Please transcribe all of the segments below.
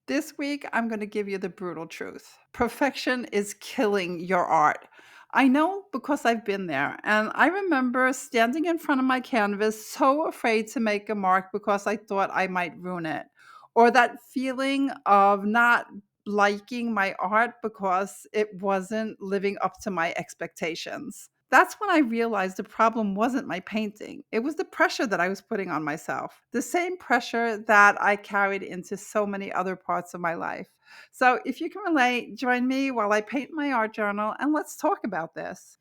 This week, I'm going to give you the brutal truth. Perfection is killing your art. I know because I've been there. And I remember standing in front of my canvas, so afraid to make a mark because I thought I might ruin it. Or that feeling of not liking my art because it wasn't living up to my expectations. That's when I realized the problem wasn't my painting. It was the pressure that I was putting on myself, the same pressure that I carried into so many other parts of my life. So, if you can relate, join me while I paint my art journal and let's talk about this.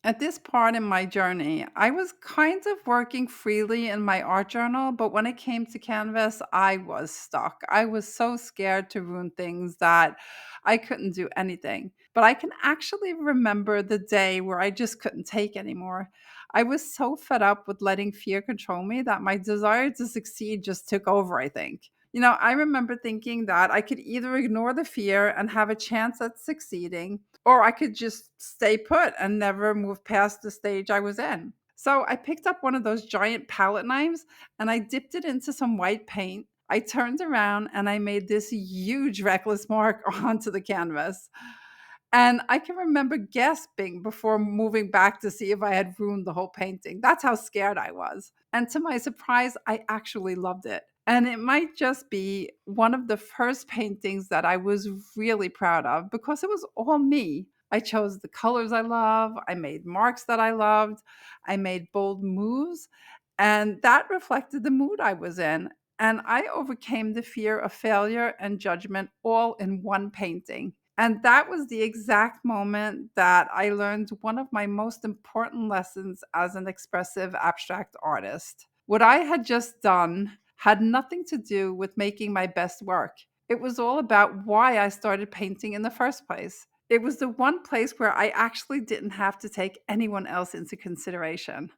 At this part in my journey, I was kind of working freely in my art journal, but when it came to canvas, I was stuck. I was so scared to ruin things that I couldn't do anything. But I can actually remember the day where I just couldn't take anymore. I was so fed up with letting fear control me that my desire to succeed just took over, I think. I remember thinking that I could either ignore the fear and have a chance at succeeding, or I could just stay put and never move past the stage I was in. So I picked up one of those giant palette knives and I dipped it into some white paint. I turned around and I made this huge reckless mark onto the canvas. And I can remember gasping before moving back to see if I had ruined the whole painting. That's how scared I was. And to my surprise, I actually loved it. And it might just be one of the first paintings that I was really proud of because it was all me. I chose the colors I love, I made marks that I loved, I made bold moves, and that reflected the mood I was in. And I overcame the fear of failure and judgment all in one painting. And that was the exact moment that I learned one of my most important lessons as an expressive abstract artist. What I had just done had nothing to do with making my best work. It was all about why I started painting in the first place. It was the one place where I actually didn't have to take anyone else into consideration.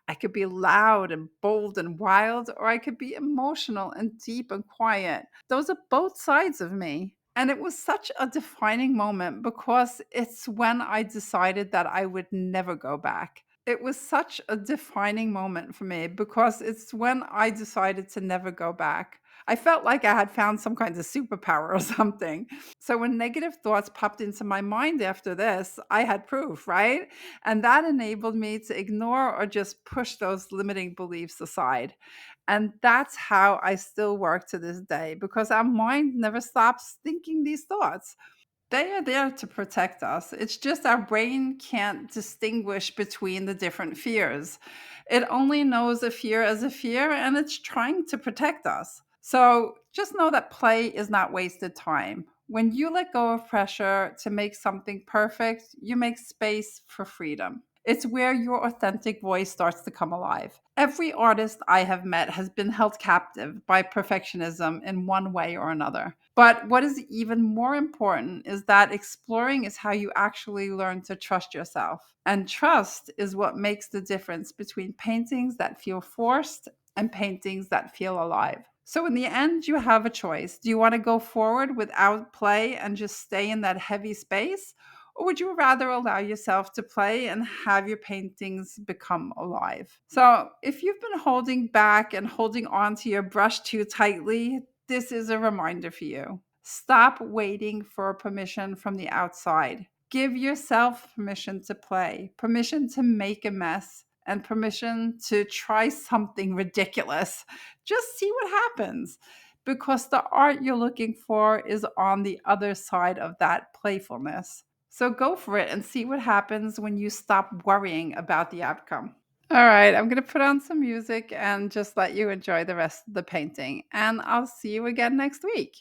I could be loud and bold and wild, or I could be emotional and deep and quiet. Those are both sides of me. And it was such a defining moment because it's when I decided that I would never go back. It was such a defining moment for me because it's when I decided to never go back. I felt like I had found some kind of superpower or something. So when negative thoughts popped into my mind after this, I had proof, right? And that enabled me to ignore or just push those limiting beliefs aside. And that's how I still work to this day because our mind never stops thinking these thoughts. They are there to protect us. It's just our brain can't distinguish between the different fears. It only knows a fear as a fear and it's trying to protect us. So just know that play is not wasted time. When you let go of pressure to make something perfect, you make space for freedom. It's where your authentic voice starts to come alive. Every artist I have met has been held captive by perfectionism in one way or another. But what is even more important is that exploring is how you actually learn to trust yourself. And trust is what makes the difference between paintings that feel forced and paintings that feel alive. So, in the end, you have a choice. Do you want to go forward without play and just stay in that heavy space? Or would you rather allow yourself to play and have your paintings become alive? So, if you've been holding back and holding on to your brush too tightly, this is a reminder for you. Stop waiting for permission from the outside. Give yourself permission to play, permission to make a mess, and permission to try something ridiculous. Just see what happens because the art you're looking for is on the other side of that playfulness. So go for it and see what happens when you stop worrying about the outcome. All right, I'm going to put on some music and just let you enjoy the rest of the painting. And I'll see you again next week.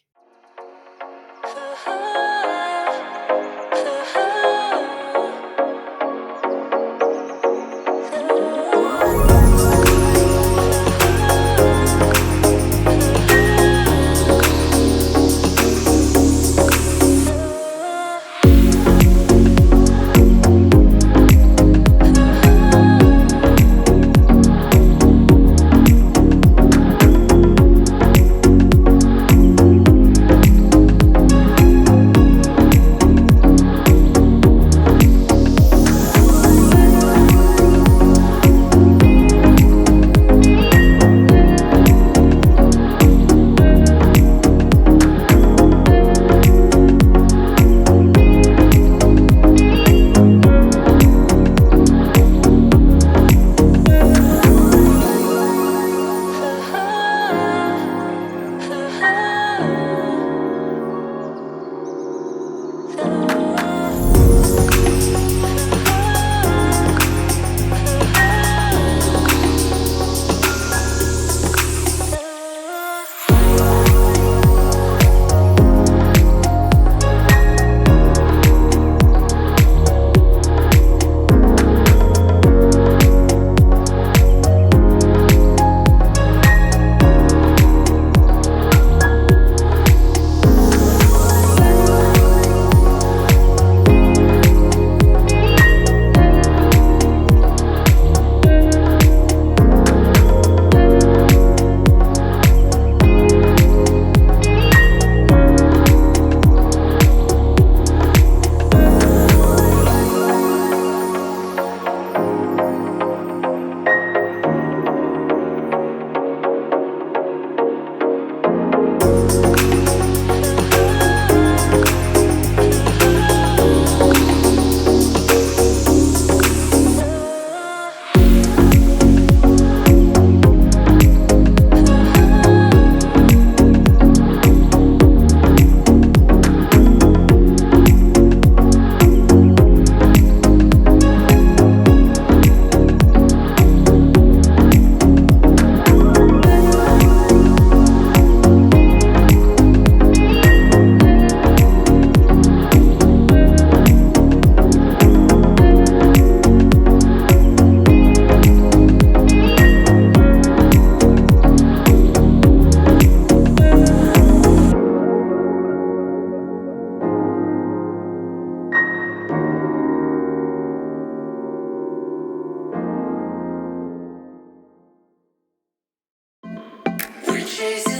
chasing